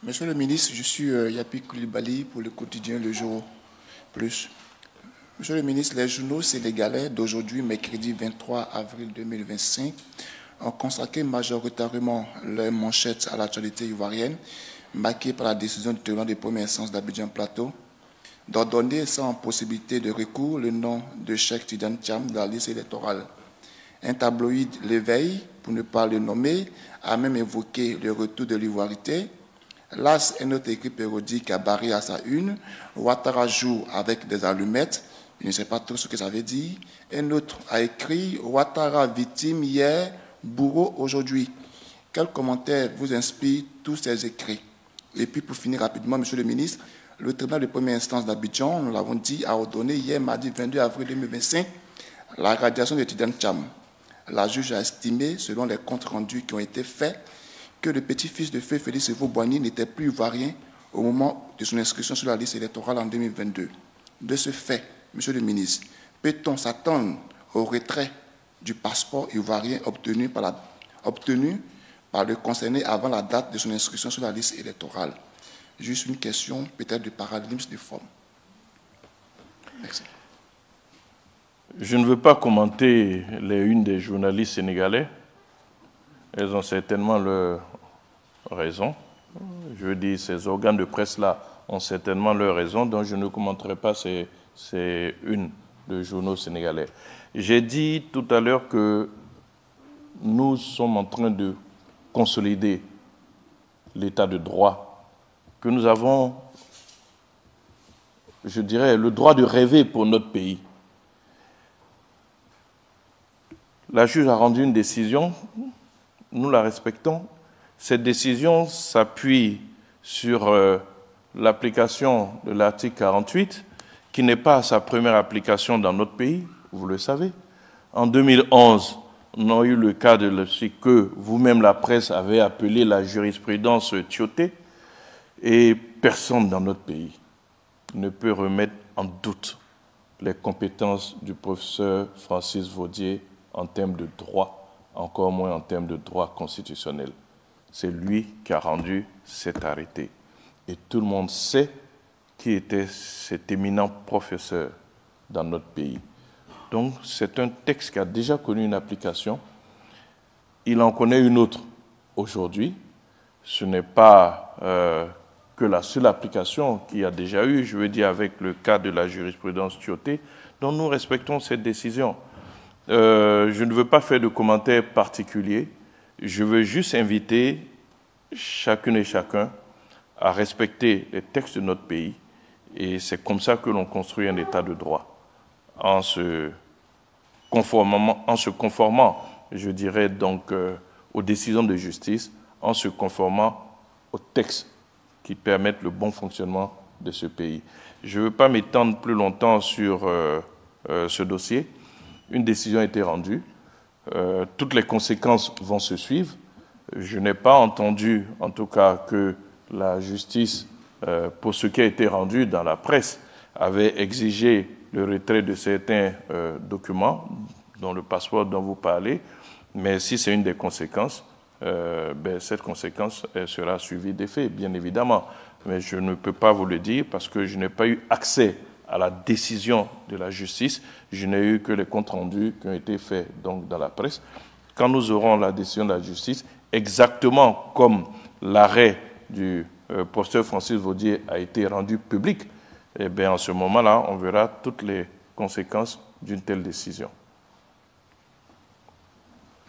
Monsieur le ministre, je suis Yapi Koulibaly pour le quotidien Le Jour Plus. Monsieur le ministre, les journaux sénégalais d'aujourd'hui, mercredi 23 avril 2025, ont consacré majoritairement leurs manchettes à l'actualité ivoirienne, marquée par la décision du tribunal de première instance d'Abidjan Plateau d'ordonner sans possibilité de recours le nom de Cheikh Tidiane Thiam dans la liste électorale. Un tabloïd, L'Éveil, pour ne pas le nommer, a même évoqué le retour de l'ivoirité. L'As, un autre écrit périodique, a barré à sa une. Ouattara joue avec des allumettes. Je ne sais pas trop ce que ça veut dire. Un autre a écrit Ouattara victime hier, bourreau aujourd'hui. Quel commentaire vous inspire tous ces écrits? Et puis pour finir rapidement, Monsieur le ministre, le tribunal de première instance d'Abidjan, nous l'avons dit, a ordonné hier, mardi 22 avril 2025, la radiation de Tidiane Thiam. La juge a estimé, selon les comptes rendus qui ont été faits, que le petit-fils de feu Félix Houphouët-Boigny n'était plus ivoirien au moment de son inscription sur la liste électorale en 2022. De ce fait, Monsieur le ministre, peut-on s'attendre au retrait du passeport ivoirien obtenu par le concerné avant la date de son inscription sur la liste électorale? Juste une question, peut-être de paradigme de forme. Merci. Je ne veux pas commenter les unes des journalistes sénégalais. Elles ont certainement leur raison. Je veux dire, ces organes de presse-là ont certainement leur raison, donc je ne commenterai pas ces unes de journaux sénégalais. J'ai dit tout à l'heure que nous sommes en train de consolider l'état de droit, que nous avons, je dirais, le droit de rêver pour notre pays. La juge a rendu une décision, nous la respectons. Cette décision s'appuie sur l'application de l'article 48, qui n'est pas sa première application dans notre pays, vous le savez. En 2011, on a eu le cas de ce que vous-même, la presse, avez appelé la jurisprudence Tioté, et personne dans notre pays ne peut remettre en doute les compétences du professeur Francis Vaudier en termes de droit, encore moins en termes de droit constitutionnel. C'est lui qui a rendu cet arrêté. Et tout le monde sait qui était cet éminent professeur dans notre pays. Donc, c'est un texte qui a déjà connu une application. Il en connaît une autre aujourd'hui. Ce n'est pas que la seule application qu'il y a déjà eu, je veux dire avec le cas de la jurisprudence Tioté, dont nous respectons cette décision. Je ne veux pas faire de commentaires particuliers. Je veux juste inviter chacune et chacun à respecter les textes de notre pays. Et c'est comme ça que l'on construit un état de droit, en se conformant, je dirais donc, aux décisions de justice, en se conformant aux textes qui permettent le bon fonctionnement de ce pays. Je ne veux pas m'étendre plus longtemps sur ce dossier. Une décision a été rendue. Toutes les conséquences vont se suivre. Je n'ai pas entendu, en tout cas, que la justice, pour ce qui a été rendu dans la presse, avait exigé le retrait de certains documents, dont le passeport dont vous parlez. Mais si c'est une des conséquences, cette conséquence sera suivie des faits, bien évidemment. Mais je ne peux pas vous le dire parce que je n'ai pas eu accès à la décision de la justice. Je n'ai eu que les comptes rendus qui ont été faits donc, dans la presse. Quand nous aurons la décision de la justice, exactement comme l'arrêt du professeur Francis Vaudier a été rendu public, eh bien, en ce moment-là, on verra toutes les conséquences d'une telle décision.